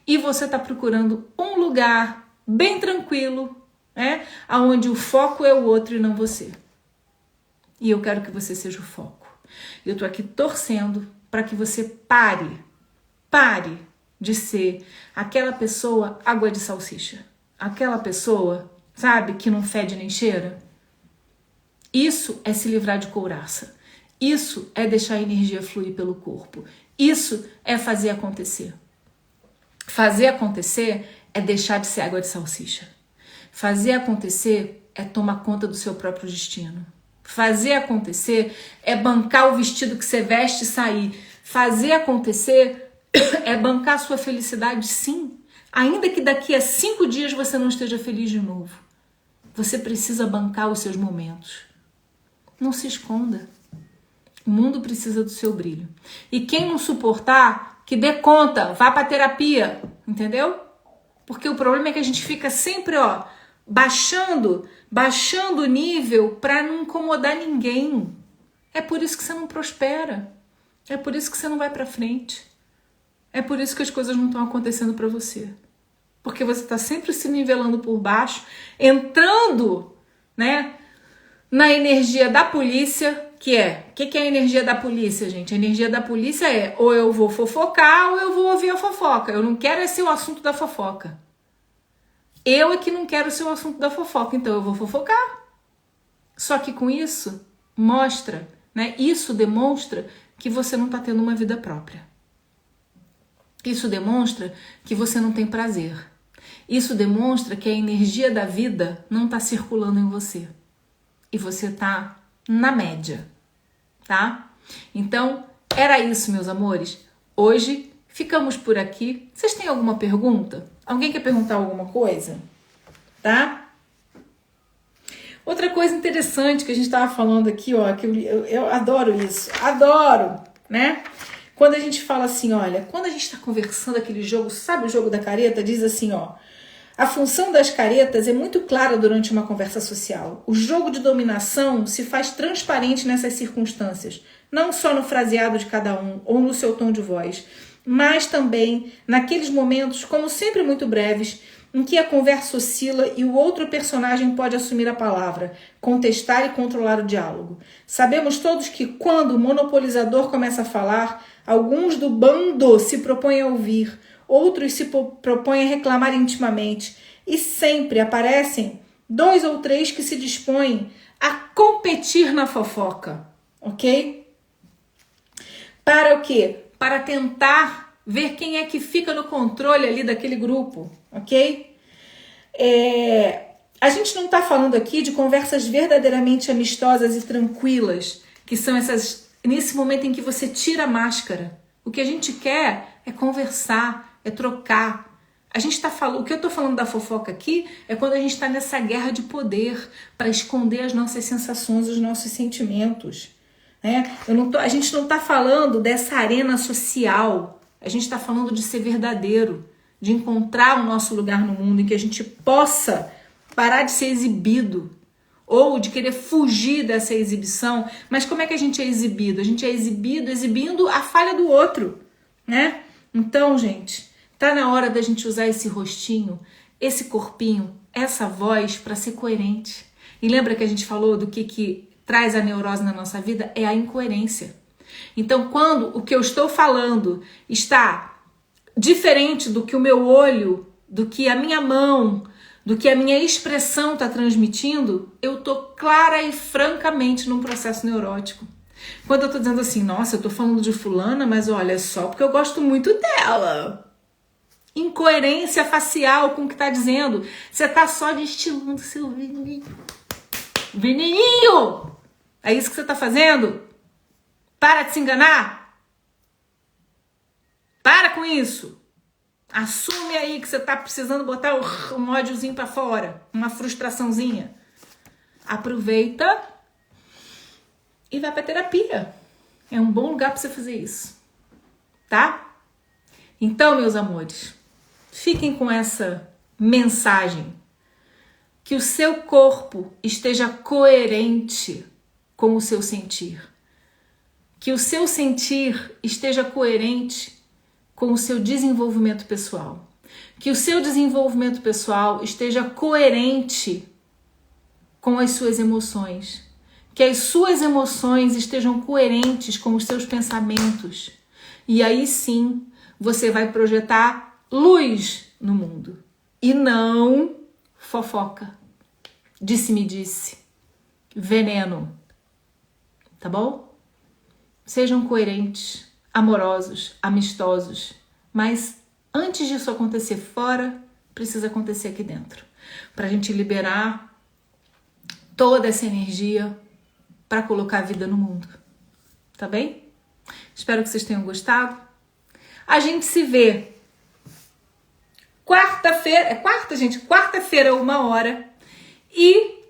E você tá procurando um lugar bem tranquilo né? Onde o foco é o outro e não você. E eu quero que você seja o foco. Eu tô aqui torcendo para que você pare de ser aquela pessoa água de salsicha. Aquela pessoa, sabe, que não fede nem cheira. Isso é se livrar de couraça. Isso é deixar a energia fluir pelo corpo. Isso é fazer acontecer. Fazer acontecer é deixar de ser água de salsicha. Fazer acontecer é tomar conta do seu próprio destino. Fazer acontecer é bancar o vestido que você veste e sair. Fazer acontecer é bancar a sua felicidade, sim. Ainda que daqui a 5 dias você não esteja feliz de novo. Você precisa bancar os seus momentos. Não se esconda. O mundo precisa do seu brilho. E quem não suportar, que dê conta, vá pra terapia, entendeu? Porque o problema é que a gente fica sempre, baixando o nível pra não incomodar ninguém. É por isso que você não prospera. É por isso que você não vai pra frente. É por isso que as coisas não estão acontecendo pra você. Porque você tá sempre se nivelando por baixo, entrando, né, na energia da polícia, que é... O que é a energia da polícia, gente? A energia da polícia é ou eu vou fofocar ou eu vou ouvir a fofoca. Eu não quero ser o assunto da fofoca. Eu é que não quero ser o assunto da fofoca, então eu vou fofocar. Só que com isso, mostra, né? Isso demonstra que você não tá tendo uma vida própria. Isso demonstra que você não tem prazer. Isso demonstra que a energia da vida não tá circulando em você. E você tá na média, tá? Então, era isso, meus amores. Hoje, ficamos por aqui. Vocês têm alguma pergunta? Alguém quer perguntar alguma coisa? Tá? Outra coisa interessante que a gente estava falando aqui, que eu adoro isso. Adoro, né? Quando a gente fala assim, olha, quando a gente está conversando aquele jogo, sabe o jogo da careta? Diz assim, a função das caretas é muito clara durante uma conversa social. O jogo de dominação se faz transparente nessas circunstâncias, não só no fraseado de cada um ou no seu tom de voz, mas também naqueles momentos, como sempre muito breves, em que a conversa oscila e o outro personagem pode assumir a palavra, contestar e controlar o diálogo. Sabemos todos que quando o monopolizador começa a falar, alguns do bando se propõem a ouvir, outros se propõem a reclamar intimamente, e sempre aparecem 2 ou 3 que se dispõem a competir na fofoca, ok? Para o quê? Para tentar ver quem é que fica no controle ali daquele grupo, ok? A gente não está falando aqui de conversas verdadeiramente amistosas e tranquilas, que são essas, nesse momento em que você tira a máscara. O que a gente quer é conversar, é trocar. A gente tá falando, o que eu tô falando da fofoca aqui é quando a gente está nessa guerra de poder para esconder as nossas sensações, os nossos sentimentos. Né? A gente não está falando dessa arena social, a gente está falando de ser verdadeiro, de encontrar o nosso lugar no mundo em que a gente possa parar de ser exibido ou de querer fugir dessa exibição. Mas como é que a gente é exibido? A gente é exibindo a falha do outro, né? Então, gente, tá na hora da gente usar esse rostinho, esse corpinho, essa voz para ser coerente. E lembra que a gente falou do que traz a neurose na nossa vida? É a incoerência. Então, quando o que eu estou falando está diferente do que o meu olho, do que a minha mão, do que a minha expressão está transmitindo, eu estou clara e francamente num processo neurótico. Quando eu estou dizendo assim, nossa, eu estou falando de fulana, mas olha, só porque eu gosto muito dela. Incoerência facial com o que está dizendo. Você está só destilando seu veneninho. Veneninho! É isso que você está fazendo? Para de se enganar. Para com isso. Assume aí que você tá precisando botar um ódiozinho pra fora, uma frustraçãozinha. Aproveita e vai pra terapia. É um bom lugar pra você fazer isso, tá? Então, meus amores, fiquem com essa mensagem. Que o seu corpo esteja coerente com o seu sentir. Que o seu sentir esteja coerente com o seu desenvolvimento pessoal. que o seu desenvolvimento pessoal esteja coerente com as suas emoções, que as suas emoções estejam coerentes com os seus pensamentos. E aí sim, você vai projetar luz no mundo e não fofoca, disse-me-disse, veneno, tá bom? Sejam coerentes, amorosos, amistosos, mas antes disso acontecer fora, precisa acontecer aqui dentro, pra gente liberar toda essa energia para colocar a vida no mundo, tá bem? Espero que vocês tenham gostado. A gente se vê quarta-feira, é quarta, gente? Quarta-feira, 1h. E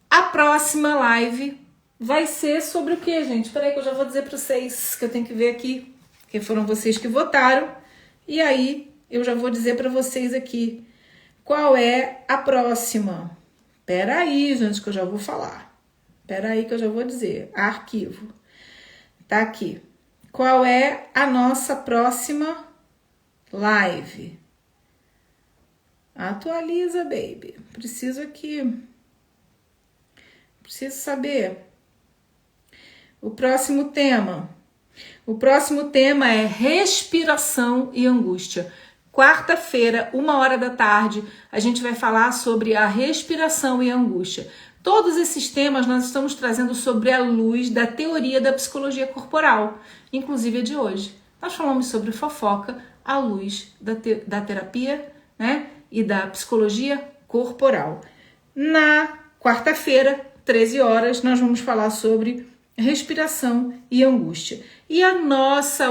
a próxima live vai ser sobre o que, gente? Peraí que eu já vou dizer para vocês, que eu tenho que ver aqui, que foram vocês que votaram. E aí eu já vou dizer para vocês aqui qual é a próxima. Peraí, gente, que eu já vou falar. Peraí que eu já vou dizer. Arquivo. Tá aqui. Qual é a nossa próxima live? Atualiza, baby. Preciso aqui. Preciso saber. O próximo tema. O próximo tema é respiração e angústia. Quarta-feira, 1h, a gente vai falar sobre a respiração e a angústia. Todos esses temas nós estamos trazendo sobre a luz da teoria da psicologia corporal, inclusive a de hoje. Nós falamos sobre fofoca à luz da terapia, né, e da psicologia corporal. Na quarta-feira, 13h, nós vamos falar sobre respiração e angústia. E a nosso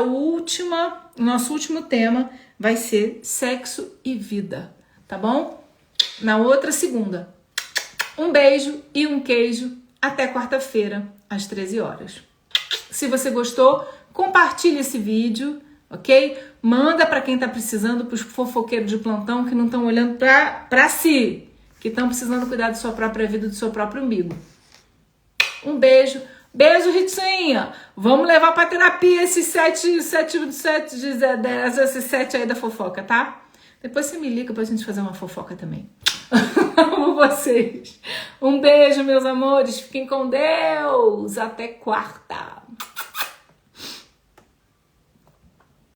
último tema vai ser sexo e vida, tá bom? Na outra segunda. Um beijo e um queijo. Até quarta-feira, às 13h. Se você gostou, compartilhe esse vídeo, ok? Manda para quem tá precisando, pros fofoqueiros de plantão que não estão olhando para si, que estão precisando cuidar da sua própria vida, do seu próprio umbigo. Um beijo. Beijo, Ritinha. Vamos levar pra terapia esses sete aí da fofoca, tá? Depois você me liga pra gente fazer uma fofoca também. Amo vocês. Um beijo, meus amores. Fiquem com Deus. Até quarta.